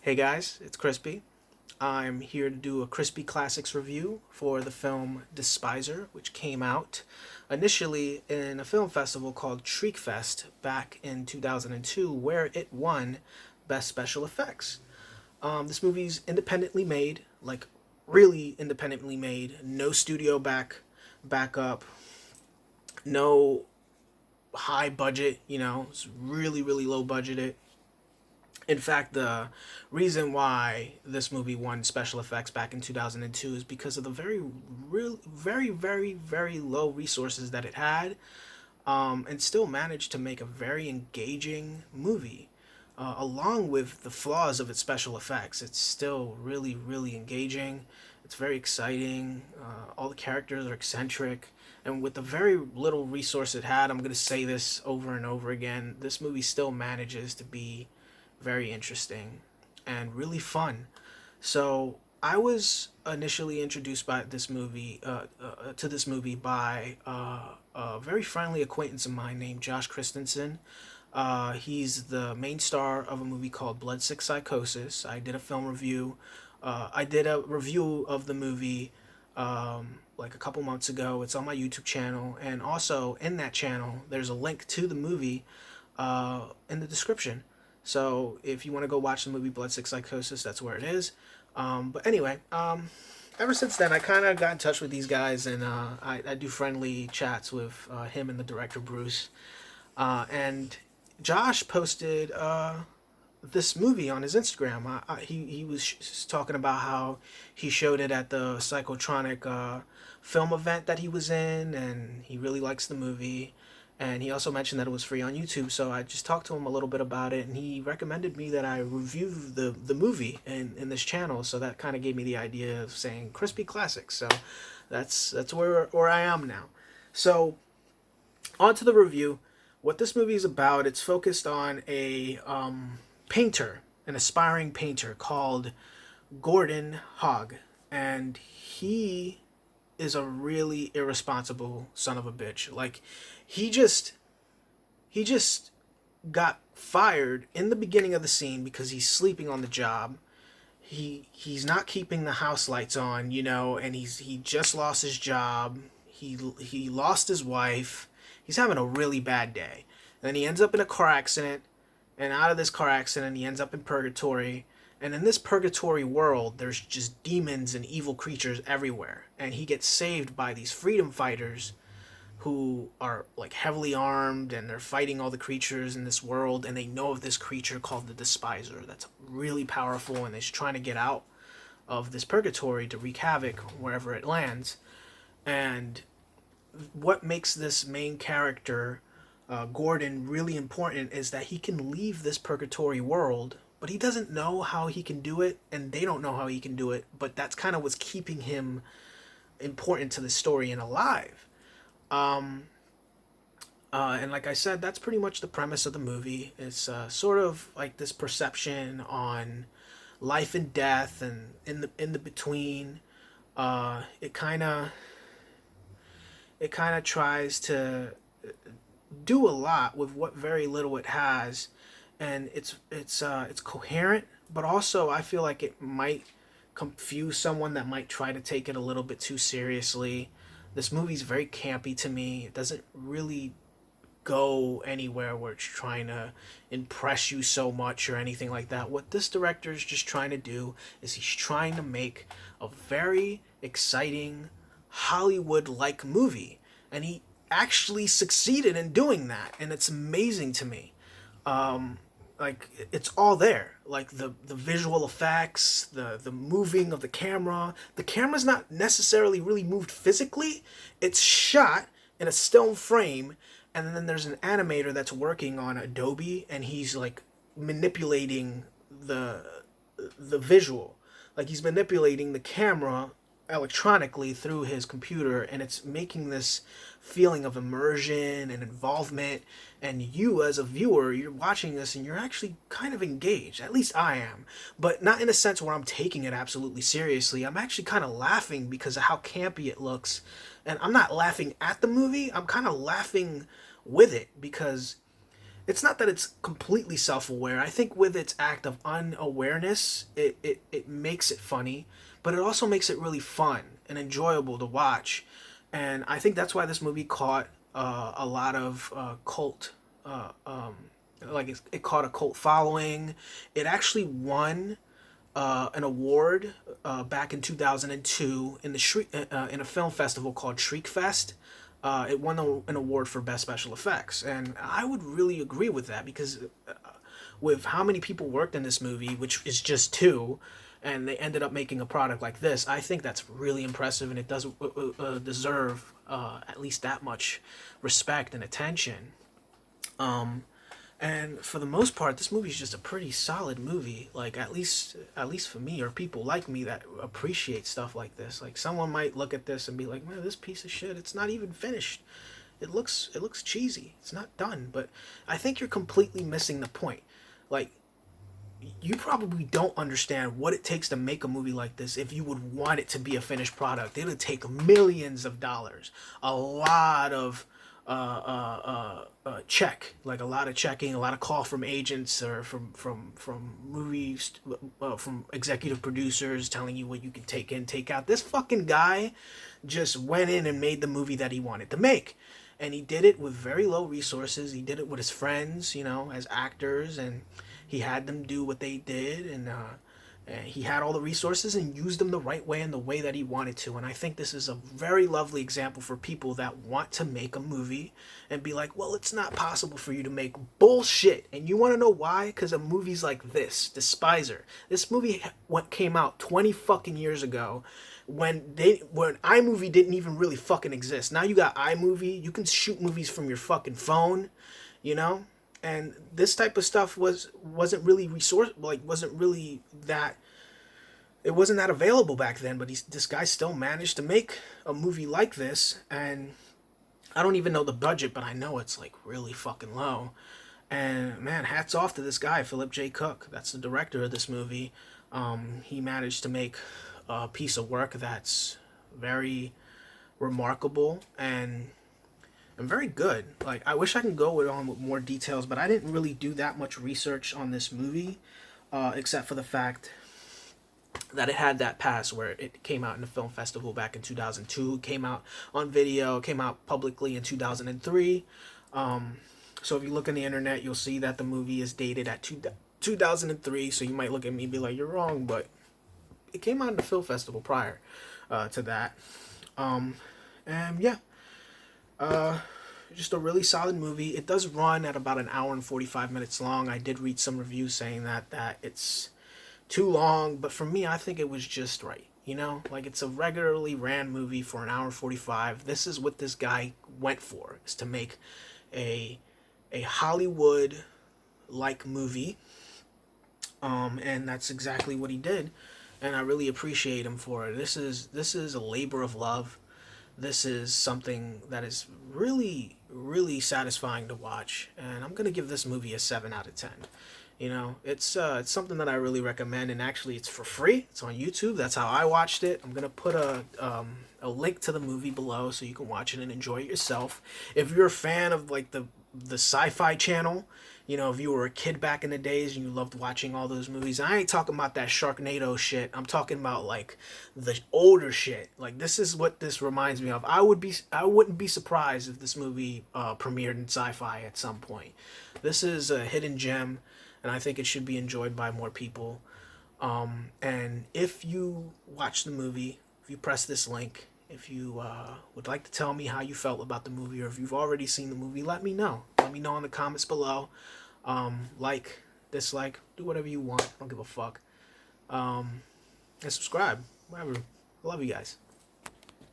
Hey guys, it's Crispy. I'm here to do a Crispy Classics review for the film Despiser, which came out initially in a film festival called Shriekfest back in 2002, where it won Best Special Effects. This movie's independently made, like really independently made, no studio backup, no high budget. It's really low budgeted. In fact, the reason why this movie won special effects back in 2002 is because of the very low resources that it had, and still managed to make a very engaging movie. Along with the flaws of its special effects, it's still really engaging. It's very exciting. All the characters are eccentric. And with the very little resource it had, I'm going to say this over and over again, this movie still manages to be very interesting and really fun. So I was initially introduced by this movie to this movie by a very friendly acquaintance of mine named Josh Christensen. He's the main star of a movie called Bloodsick Psychosis. I did a film review. I did a review of the movie like a couple months ago. It's on my YouTube channel, and also in that channel, there's a link to the movie in the description. So if you want to go watch the movie Bloodsick Psychosis, that's where it is. But anyway, ever since then, I kind of got in touch with these guys, and I do friendly chats with him and the director, Bruce. And Josh posted this movie on his Instagram. He was talking about how he showed it at the Psychotronic film event that he was in, and he really likes the movie. And he also mentioned that it was free on YouTube, so I just talked to him a little bit about it, and he recommended me that I review the movie in this channel, so that kind of gave me the idea of saying Crispy Classics. So that's where I am now. So on to the review. What this movie is about, it's focused on a painter, an aspiring painter called Gordon Hogg, and he is a really irresponsible son of a bitch. Like, he just got fired in the beginning of the scene because he's sleeping on the job. He's not keeping the house lights on, and he just lost his job. He lost his wife. He's having a really bad day. And then he ends up in a car accident, and out of this car accident he ends up in purgatory. And in this purgatory world, there's just demons and evil creatures everywhere. And he gets saved by these freedom fighters who are like heavily armed, and they're fighting all the creatures in this world. And they know of this creature called the Despiser that's really powerful, and he's trying to get out of this purgatory to wreak havoc wherever it lands. And what makes this main character, Gordon, really important is that he can leave this purgatory world, but he doesn't know how he can do it, and they don't know how he can do it, but that's kind of what's keeping him important to the story and alive. And like I said, that's pretty much the premise of the movie. It's sort of like this perception on life and death, and in the between. It kind of tries to do a lot with what very little it has, and it's coherent, but also I feel like it might confuse someone that might try to take it a little bit too seriously. This movie's very campy to me. It doesn't really go anywhere where it's trying to impress you so much or anything like that. What this director is just trying to do is he's trying to make a very exciting Hollywood-like movie, and he actually succeeded in doing that, and it's amazing to me. Like, it's all there, like the visual effects, the moving of the camra. The camera's not necessarily really moved physically. It's shot in a still frame, and then there's an animator that's working on Adobe, and he's like manipulating the visual, like he's manipulating the camera electronically through his computer, and it's making this feeling of immersion and involvement. And you, as a viewer, you're watching this and you're actually kind of engaged. At least I am, but not in a sense where I'm taking it absolutely seriously. I'm actually kind of laughing because of how campy it looks, and I'm not laughing at the movie. I'm kind of laughing with it because it's not that it's completely self-aware. I think with its act of unawareness, it makes it funny, but it also makes it really fun and enjoyable to watch. And I think that's why this movie caught a lot of cult, uh, um, like it caught a cult following. It actually won an award back in 2002 in the in a film festival called Shriek Fest. It won an award for best special effects, and I would really agree with that because with how many people worked in this movie, which is just two, and they ended up making a product like this, I think that's really impressive, and it does deserve at least that much respect and attention. Um, and for the most part, this movie is just a pretty solid movie. Like at least for me or people like me that appreciate stuff like this. Like someone might look at this and be like, "Man, this piece of shit. It's not even finished. It looks cheesy. It's not done." But I think you're completely missing the point. Like you probably don't understand what it takes to make a movie like this if you would want it to be a finished product. It would take millions of dollars, a lot of like a lot of checking, a lot of call from agents or from movies, from executive producers telling you what you can take in, take out. This fucking guy just went in and made the movie that he wanted to make. And he did it with very low resources. He did it with his friends, as actors, and he had them do what they did, and he had all the resources and used them the right way and the way that he wanted to. And I think this is a very lovely example for people that want to make a movie and be like, well, it's not possible for you to make bullshit. And you want to know why? Because of movies like this, Despiser. This movie came out 20 fucking years ago when iMovie didn't even really fucking exist. Now you got iMovie. You can shoot movies from your fucking phone, you know? And this type of stuff wasn't really that it wasn't that available back then, but this guy still managed to make a movie like this. And I don't even know the budget, but I know it's like really fucking low. And man, hats off to this guy, Philip J. Cook. That's the director of this movie. He managed to make a piece of work that's very remarkable and very good. Like I wish I could go on with more details, but I didn't really do that much research on this movie, except for the fact that it had that past where it came out in the film festival back in 2002, came out on video, came out publicly in 2003. So if you look on the internet, you'll see that the movie is dated at 2003. So you might look at me and be like, "You're wrong," but it came out in the film festival prior to that. And yeah. Just a really solid movie. It does run at about an hour and 45 minutes long. I did read some reviews saying that it's too long, but for me, I think it was just right. Like it's a regularly ran movie for an hour 45. This is what this guy went for, is to make a Hollywood like movie. And that's exactly what he did. And I really appreciate him for it. This is a labor of love. This is something that is really, really satisfying to watch, and I'm gonna give this movie a 7 out of 10. It's something that I really recommend, and actually, it's for free. It's on YouTube. That's how I watched it. I'm gonna put a link to the movie below so you can watch it and enjoy it yourself. If you're a fan of like the Sci-Fi Channel, if you were a kid back in the days and you loved watching all those movies, I ain't talking about that Sharknado shit. I'm talking about like the older shit. Like this is what this reminds me of. I wouldn't be surprised if this movie premiered in Sci-Fi at some point. This is a hidden gem, and I think it should be enjoyed by more people. And if you watch the movie, if you press this link, if you would like to tell me how you felt about the movie, or if you've already seen the movie, let me know. Let me know in the comments below. Like, dislike, do whatever you want. I don't give a fuck. And subscribe, whatever. I love you guys.